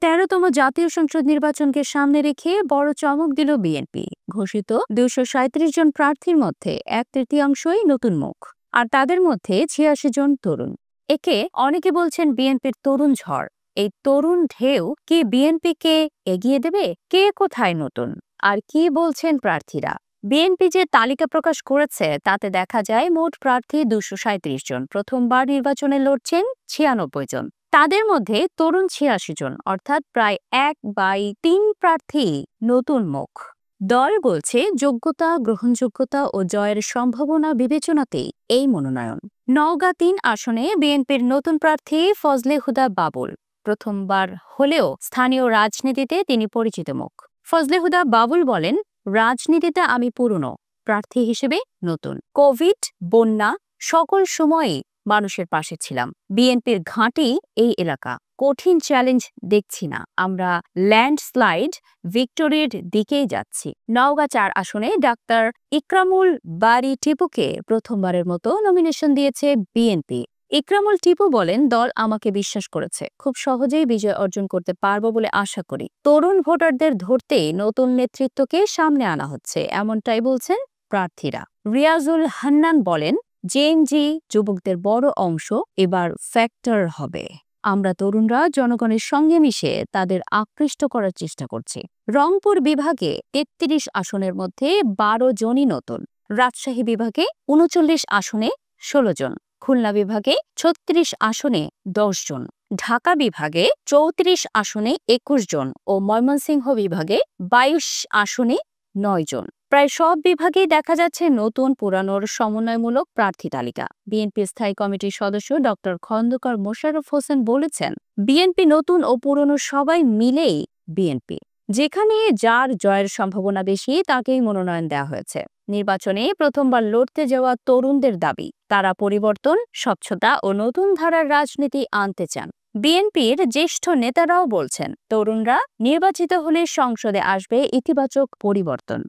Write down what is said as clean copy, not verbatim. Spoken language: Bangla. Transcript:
13তম জাতীয় সংসদ নির্বাচনকে সামনে রেখে বড় চমক দিল বিএনপি। ঘোষিত 237 জন প্রার্থীর মধ্যে 1/3 নতুন মুখ, আর তাদের মধ্যে 86 জন তরুণ। একে অনেকে বলছেন বিএনপির তরুণ ঝড়। এই তরুণ ঢেউ কি বিএনপিকে এগিয়ে দেবে? কে কোথায় নতুন, আর কি বলছেন প্রার্থীরা? বিএনপি যে তালিকা প্রকাশ করেছে তাতে দেখা যায় মোট প্রার্থী 237 জন। প্রথমবার নির্বাচনে লড়ছেন 96 জন। তাদের মধ্যে তরুণ 86 জন, অর্থাৎ প্রায় 1/3 প্রার্থী নতুন মুখ। দল বলছে যোগ্যতা, গ্রহণযোগ্যতা ও জয়ের সম্ভাবনা বিবেচনাতেই এই মনোনয়ন। নওগাঁ 3 আসনে বিএনপির নতুন প্রার্থী ফজলে হুদা বাবুল। প্রথমবার হলেও স্থানীয় রাজনীতিতে তিনি পরিচিত মুখ। ফজলে হুদা বাবুল বলেন, রাজনীতিতে আমি পুরনো, প্রার্থী হিসেবে নতুন। কোভিড, বন্যা সকল সময়েই মানুষের পাশে ছিলাম। বিএনপির ঘাঁটি এই এলাকা। কঠিন চ্যালেঞ্জ দেখছি না, আমরা ল্যান্ডস্লাইড ভিক্টোরির দিকেই যাচ্ছি। নওগাঁ 4 আসনে ডাক্তার ইকরামুল বারী টিপুকে প্রথমবারের মতো নমিনেশন দিয়েছে বিএনপি। ইকরামুল টিপু বলেন, দল আমাকে বিশ্বাস করেছে, খুব সহজেই বিজয় অর্জন করতে পারবো বলে আশা করি। তরুণ ভোটারদের ধরতে নতুন নেতৃত্বকে সামনে আনা হচ্ছে, এমনটাই বলছেন প্রার্থীরা। রিয়াজুল হান্নান বলেন, জেএনজি যুবকদের বড় অংশ এবার ফ্যাক্টর হবে। আমরা তরুণরা জনগণের সঙ্গে মিশে তাদের আকৃষ্ট করার চেষ্টা করছি। রংপুর বিভাগে 33 আসনের মধ্যে 12 জনই নতুন। রাজশাহী বিভাগে 39 আসনে 16 জন। খুলনা বিভাগে 36 আসনে 10 জন। ঢাকা বিভাগে 34 আসনে 21 জন ও ময়মনসিংহ বিভাগে 22 আসনে 9 জন। প্রায় সব বিভাগেই দেখা যাচ্ছে নতুন পুরানোর সমন্বয়মূলক প্রার্থী তালিকা। বিএনপি স্থায়ী কমিটির সদস্য ডক্টর খন্দকার মোশাররফ হোসেন বলেছেন, বিএনপি নতুন ও পুরনো সবাই মিলেই বিএনপি। যেখানে যার জয়ের সম্ভাবনা বেশি তাকেই মনোনয়ন দেওয়া হয়েছে। নির্বাচনে প্রথমবার লড়তে যাওয়া তরুণদের দাবি, তারা পরিবর্তন, স্বচ্ছতা ও নতুন ধারার রাজনীতি আনতে চান। বিএনপির জ্যেষ্ঠ নেতারাও বলছেন, তরুণরা নির্বাচিত হলে সংসদে আসবে ইতিবাচক পরিবর্তন।